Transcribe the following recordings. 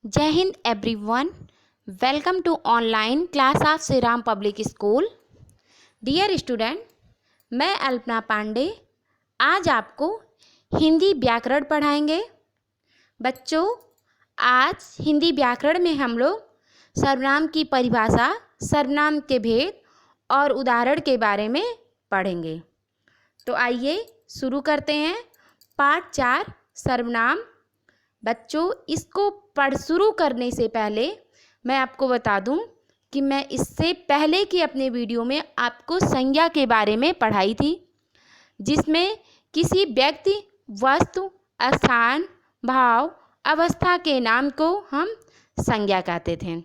जय हिंद everyone. Welcome to online class of Shri Ram public school. Dear student, मैं अल्पना पांडे आज आपको हिंदी व्याकरण पढ़ाएंगे। बच्चों, आज हिंदी व्याकरण में हम लोग सर्वनाम की परिभाषा, सर्वनाम के भेद और उदाहरण के बारे में पढ़ेंगे। तो आइए शुरू करते हैं। पाठ 4 सर्वनाम। बच्चों, इसको शुरू करने से पहले मैं आपको बता दूं कि मैं इससे पहले की अपने वीडियो में आपको संज्ञा के बारे में पढ़ाई थी, जिसमें किसी व्यक्ति, वस्तु, स्थान, भाव, अवस्था के नाम को हम संज्ञा कहते थे।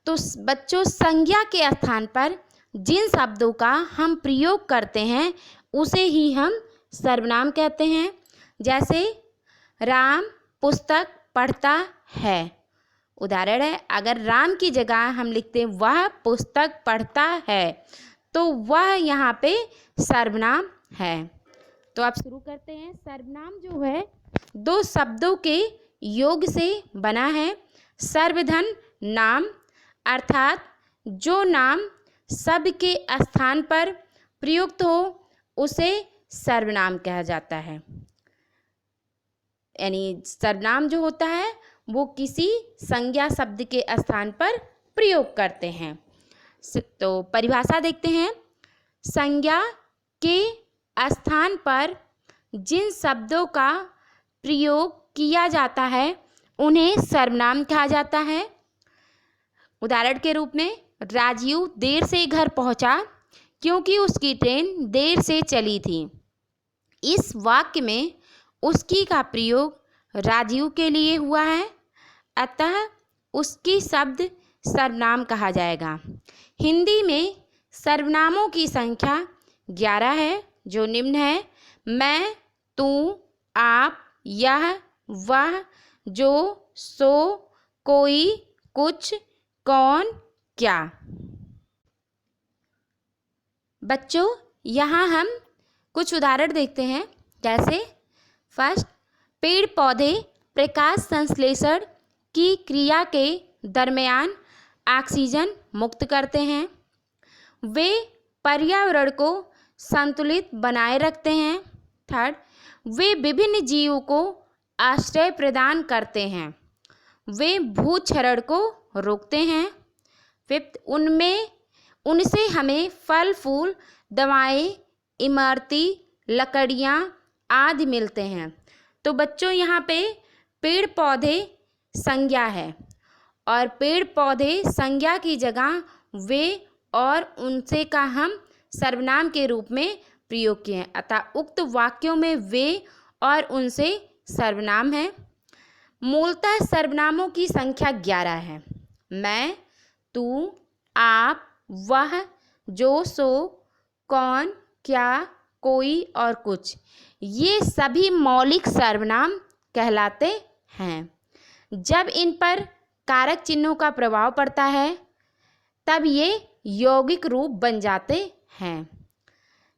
तो बच्चों, संज्ञा के स्थान पर जिन शब्दों का हम प्रयोग करते हैं उसे ही हम सर्वनाम कहते हैं। जैसे राम पुस्तक पढ़ता है। उदाहरण है, अगर राम की जगह हम लिखते हैं वह पुस्तक पढ़ता है, तो वह यहाँ पे सर्वनाम है। तो आप शुरू करते हैं। सर्वनाम जो है दो शब्दों के योग से बना है। सर्वधन नाम, अर्थात जो नाम शब्द के स्थान पर प्रयुक्त हो उसे सर्वनाम कहा जाता है। यानी सर्वनाम जो होता है वो किसी संज्ञा शब्द के स्थान पर प्रयोग करते हैं। तो परिभाषा देखते हैं। संज्ञा के स्थान पर जिन शब्दों का प्रयोग किया जाता है उन्हें सर्वनाम कहा जाता है। उदाहरण के रूप में, राजीव देर से घर पहुंचा क्योंकि उसकी ट्रेन देर से चली थी। इस वाक्य में उसकी का प्रयोग राजीव के लिए हुआ है, अतः उसकी शब्द सर्वनाम कहा जाएगा। हिंदी में सर्वनामों की संख्या 11 है, जो निम्न है। मैं, तू, आप, यह, वह, जो, सो, कोई, कुछ, कौन, क्या। बच्चों, यहाँ हम कुछ उदाहरण देखते हैं। जैसे फर्स्ट, पेड़ पौधे प्रकाश संश्लेषण की क्रिया के दरमियान ऑक्सीजन मुक्त करते हैं। वे पर्यावरण को संतुलित बनाए रखते हैं। थर्ड, वे विभिन्न जीवों को आश्रय प्रदान करते हैं। वे भूक्षरण को रोकते हैं। फिफ्थ, उनसे हमें फल फूल, दवाएं, इमारती लकड़ियाँ आदि मिलते हैं। तो बच्चों, यहाँ पे पेड़ पौधे संज्ञा है और पेड़ पौधे संज्ञा की जगह वे और उनसे का हम सर्वनाम के रूप में प्रयोग किए हैं, अतः उक्त वाक्यों में वे और उनसे सर्वनाम है। मूलतः सर्वनामों की संख्या 11 है। मैं, तू, आप, वह, जो, सो, कौन, क्या, कोई और कुछ, ये सभी मौलिक सर्वनाम कहलाते हैं। जब इन पर कारक चिन्हों का प्रभाव पड़ता है तब ये यौगिक रूप बन जाते हैं।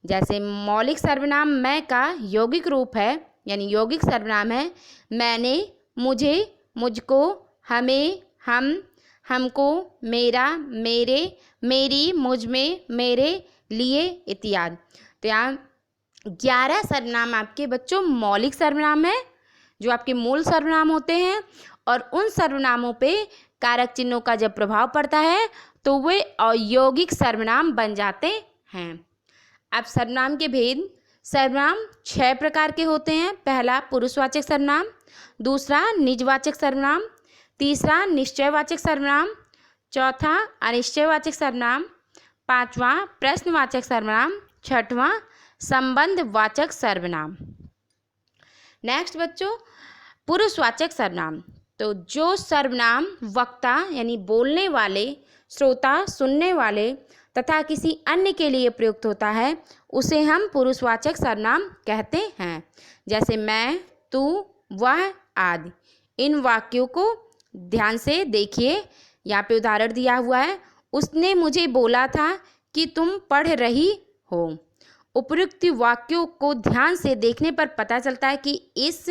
जैसे मौलिक सर्वनाम मैं का यौगिक रूप है, यानी यौगिक सर्वनाम है मैंने, मुझे, मुझको, हमें, हम, हमको, मेरा, मेरे, मेरी, मुझ में, मेरे लिए इत्यादि। तो यहाँ 11 सर्वनाम आपके बच्चों मौलिक सर्वनाम है, जो आपके मूल सर्वनाम होते हैं, और उन सर्वनामों पे कारक चिन्हों का जब प्रभाव पड़ता है तो वे अयौगिक सर्वनाम बन जाते हैं। अब सर्वनाम के भेद। सर्वनाम 6 प्रकार के होते हैं। पहला, पुरुषवाचक सर्वनाम। दूसरा, निजवाचक सर्वनाम। तीसरा, निश्चयवाचक सर्वनाम। चौथा, अनिश्चयवाचक सर्वनाम। पांचवा, प्रश्नवाचक सर्वनाम। छठवां, संबंधवाचक सर्वनाम। नेक्स्ट बच्चों, पुरुषवाचक सर्वनाम। तो जो सर्वनाम वक्ता यानी बोलने वाले, श्रोता सुनने वाले तथा किसी अन्य के लिए प्रयुक्त होता है उसे हम पुरुषवाचक सर्वनाम कहते हैं। जैसे मैं, तू, वह आदि। इन वाक्यों को ध्यान से देखिए। यहाँ पे उदाहरण दिया हुआ है। उसने मुझे बोला था कि तुम पढ़ रही हो। उपयुक्त वाक्यों को ध्यान से देखने पर पता चलता है कि इस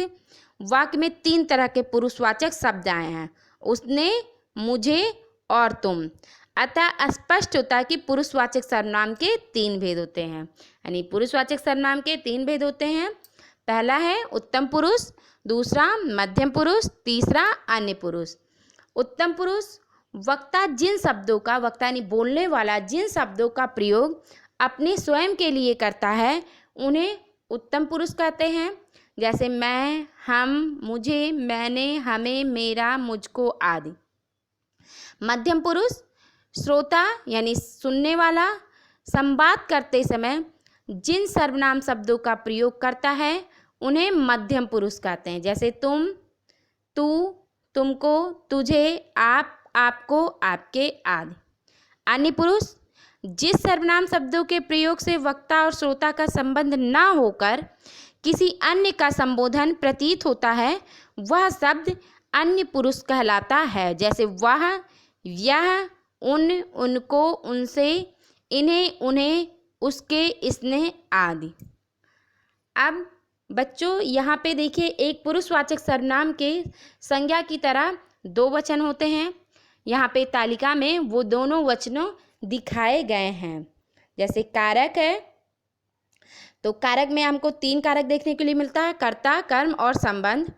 वाक्य में 3 तरह के पुरुषवाचक शब्द आए हैं, उसने, मुझे और तुम। अतः स्पष्ट होता है कि पुरुषवाचक सर्वनाम के 3 भेद होते हैं। यानी पुरुषवाचक सर्वनाम के 3 भेद होते हैं। पहला है उत्तम पुरुष, दूसरा मध्यम पुरुष, तीसरा अन्य पुरुष। उत्तम पुरुष वक्ता जिन शब्दों का, वक्ता यानी बोलने वाला जिन शब्दों का प्रयोग अपने स्वयं के लिए करता है उन्हें उत्तम पुरुष कहते हैं। जैसे मैं, हम, मुझे, मैंने, हमें, मेरा, मुझको आदि। मध्यम पुरुष श्रोता यानी सुनने वाला संवाद करते समय जिन सर्वनाम शब्दों का प्रयोग करता है उन्हें मध्यम पुरुष कहते हैं। जैसे तुम, तू, तुमको, तुझे, आप, आपको, आपके आदि। अन्य पुरुष जिस सर्वनाम शब्दों के प्रयोग से वक्ता और श्रोता का संबंध न होकर किसी अन्य का संबोधन प्रतीत होता है वह शब्द अन्य पुरुष कहलाता है। जैसे वह, यह, उन, उनको, उनसे, इन्हें, उन्हें, उसके, इसने आदि। अब बच्चों यहाँ पे देखिए, एक पुरुषवाचक सर्वनाम के संज्ञा की तरह 2 वचन होते हैं। यहाँ पे तालिका में वो दोनों वचनों दिखाए गए हैं। जैसे कारक है तो कारक में हमको 3 कारक देखने के लिए मिलता है, कर्ता, कर्म और संबंध।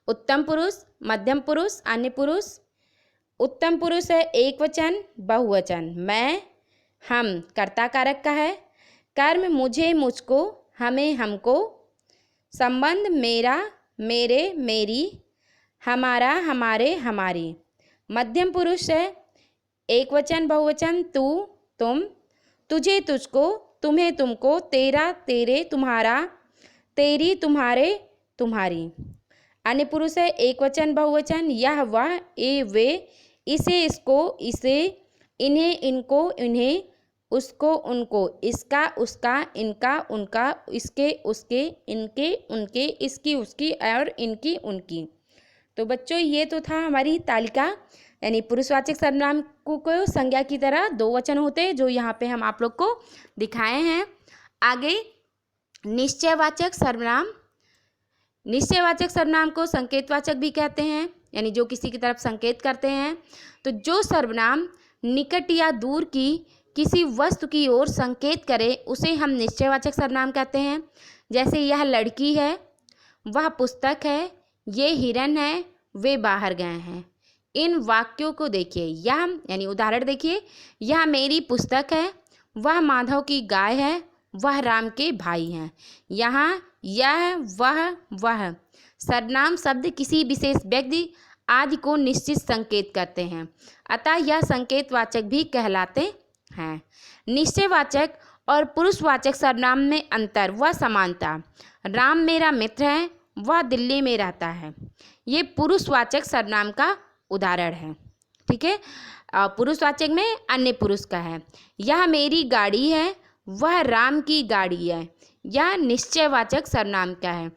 उत्तम पुरुष, मध्यम पुरुष, अन्य पुरुष। उत्तम पुरुष है एक वचन, बहुवचन। मैं, हम कर्ता कारक का है। कर्म मुझे, मुझको, हमें, हमको। संबंध मेरा, मेरे, मेरी, हमारा, हमारे, हमारी। मध्यम पुरुष है एक वचन, बहुवचन। तू, तुम, तुझे, तुझको, तुम्हें, तुमको, तेरा, तेरे, तुम्हारा, तेरी, तुम्हारे, तुम्हारी। अन्य पुरुष है एक वचन, बहुवचन। यह, वह, ये, वे, इसे, इसको, इसे, इन्हें, इनको, इन्हें, उसको, उनको, इसका, उसका, इनका, उनका, इसके, उसके, इनके, उनके, इसकी, उसकी और इनकी, उनकी। तो बच्चों ये तो था हमारी तालिका, यानी पुरुषवाचक सर्वनाम को संज्ञा की तरह 2 वचन होते हैं जो यहाँ पे हम आप लोग को दिखाए हैं। आगे निश्चयवाचक सर्वनाम। निश्चयवाचक सर्वनाम को संकेतवाचक भी कहते हैं, यानी जो किसी की तरफ संकेत करते हैं। तो जो सर्वनाम निकट या दूर की किसी वस्तु की ओर संकेत करे उसे हम निश्चयवाचक सर्वनाम कहते हैं। जैसे यह लड़की है, वह पुस्तक है, ये हिरन है, वे बाहर गए हैं। इन वाक्यों को देखिए, यह यानी उदाहरण देखिए, यह मेरी पुस्तक है, वह माधव की गाय है, वह राम के भाई हैं। यहाँ यह, वह सर्वनाम शब्द किसी विशेष व्यक्ति आदि को निश्चित संकेत करते हैं, अतः यह संकेतवाचक भी कहलाते हैं। निश्चयवाचक और पुरुषवाचक सर्वनाम में अंतर व समानता। राम मेरा मित्र है, वह दिल्ली में रहता है। ये पुरुषवाचक सर्वनाम का उदाहरण है। ठीक है, पुरुषवाचक में अन्य पुरुष का है। यह मेरी गाड़ी है, वह राम की गाड़ी है। यह निश्चयवाचक सर्वनाम का है।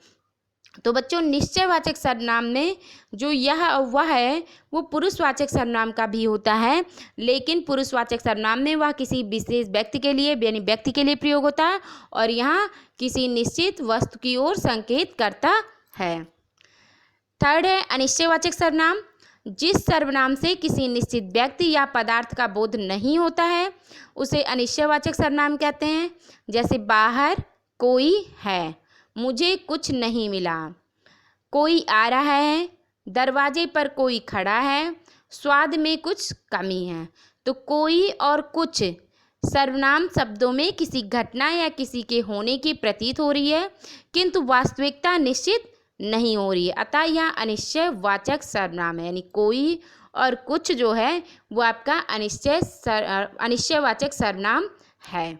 तो बच्चों निश्चयवाचक सर्वनाम में जो यह और वह है वो पुरुषवाचक सर्वनाम का भी होता है, लेकिन पुरुषवाचक सर्वनाम में वह किसी विशेष व्यक्ति के लिए यानी व्यक्ति के लिए प्रयोग होता है और यहाँ किसी निश्चित वस्तु की ओर संकेत करता है। थर्ड है अनिश्चयवाचक सर्वनाम। जिस सर्वनाम से किसी निश्चित व्यक्ति या पदार्थ का बोध नहीं होता है उसे अनिश्चयवाचक सर्वनाम कहते हैं। जैसे बाहर कोई है, मुझे कुछ नहीं मिला, कोई आ रहा है, दरवाजे पर कोई खड़ा है, स्वाद में कुछ कमी है। तो कोई और कुछ सर्वनाम शब्दों में किसी घटना या किसी के होने की प्रतीत हो रही है किंतु वास्तविकता निश्चित नहीं हो रही है, अतः यह अनिश्चयवाचक सर्वनाम है। यानी कोई और कुछ जो है वो आपका अनिश्चयवाचक सर्वनाम है।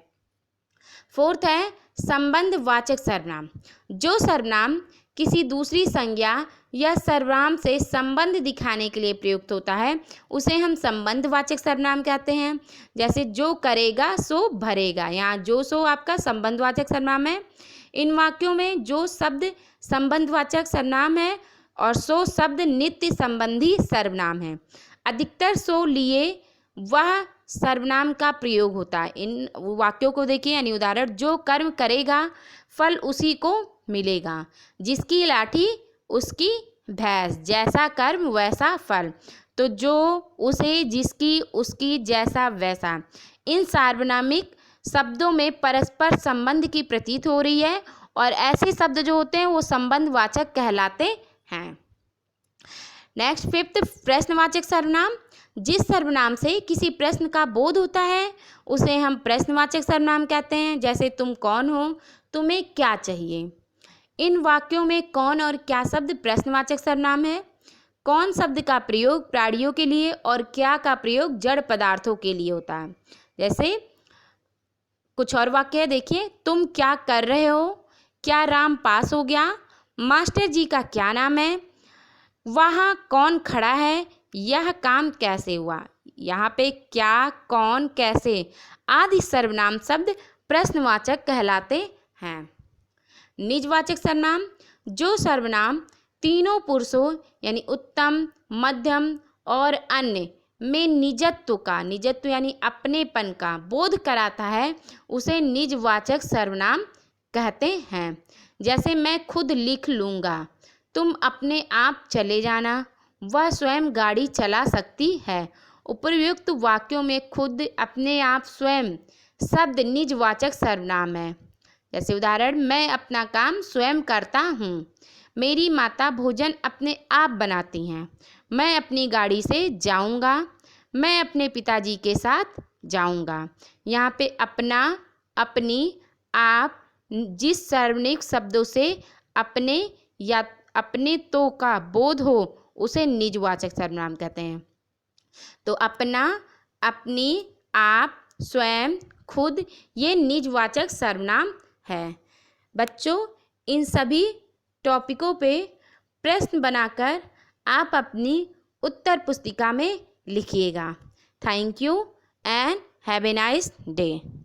फोर्थ है संबंधवाचक सर्वनाम। जो सर्वनाम किसी दूसरी संज्ञा या सर्वनाम से संबंध दिखाने के लिए प्रयुक्त होता है उसे हम संबंधवाचक सर्वनाम कहते हैं। जैसे जो करेगा सो भरेगा, यहाँ जो सो आपका संबंधवाचक सर्वनाम है। इन वाक्यों में जो शब्द संबंधवाचक सर्वनाम है और सो शब्द नित्य संबंधी सर्वनाम है। अधिकतर सो लिए वह सर्वनाम का प्रयोग होता है। इन वाक्यों को देखिए, यानी उदाहरण जो कर्म करेगा फल उसी को मिलेगा, जिसकी लाठी उसकी भैंस, जैसा कर्म वैसा फल। तो जो, उसे, जिसकी, उसकी, जैसा वैसा, इन सार्वनामिक शब्दों में परस्पर संबंध की प्रतीत हो रही है और ऐसे शब्द जो होते हैं वो संबंधवाचक कहलाते हैं। नेक्स्ट फिफ्थ, प्रश्नवाचक सर्वनाम। जिस सर्वनाम से किसी प्रश्न का बोध होता है उसे हम प्रश्नवाचक सर्वनाम कहते हैं। जैसे तुम कौन हो, तुम्हें क्या चाहिए। इन वाक्यों में कौन और क्या शब्द प्रश्नवाचक सर्वनाम है। कौन शब्द का प्रयोग प्राणियों के लिए और क्या का प्रयोग जड़ पदार्थों के लिए होता है। जैसे कुछ और वाक्य देखिए, तुम क्या कर रहे हो, क्या राम पास हो गया, मास्टर जी का क्या नाम है, वहाँ कौन खड़ा है, यह काम कैसे हुआ। यहाँ पे क्या, कौन, कैसे आदि सर्वनाम शब्द प्रश्नवाचक कहलाते हैं। निजवाचक सर्वनाम। जो सर्वनाम तीनों पुरुषों यानी उत्तम, मध्यम और अन्य में निजत्व यानी अपनेपन का बोध कराता है उसे निजवाचक सर्वनाम कहते हैं। जैसे मैं खुद लिख लूँगा, तुम अपने आप चले जाना, वह स्वयं गाड़ी चला सकती है। उपर्युक्त वाक्यों में खुद, अपने आप, स्वयं शब्द निजवाचक सर्वनाम है। जैसे उदाहरण, मैं अपना काम स्वयं करता हूँ, मेरी माता भोजन अपने आप बनाती हैं, मैं अपनी गाड़ी से जाऊँगा, मैं अपने पिताजी के साथ जाऊँगा। यहाँ पे अपना, अपनी, आप, जिस सार्वनामिक शब्दों से अपने या अपने तो का बोध हो उसे निजवाचक सर्वनाम कहते हैं। तो अपना, अपनी, आप, स्वयं, खुद, ये निजवाचक सर्वनाम है। बच्चों, इन सभी टॉपिकों पे प्रश्न बनाकर आप अपनी उत्तर पुस्तिका में लिखिएगा। Thank you and have a nice day.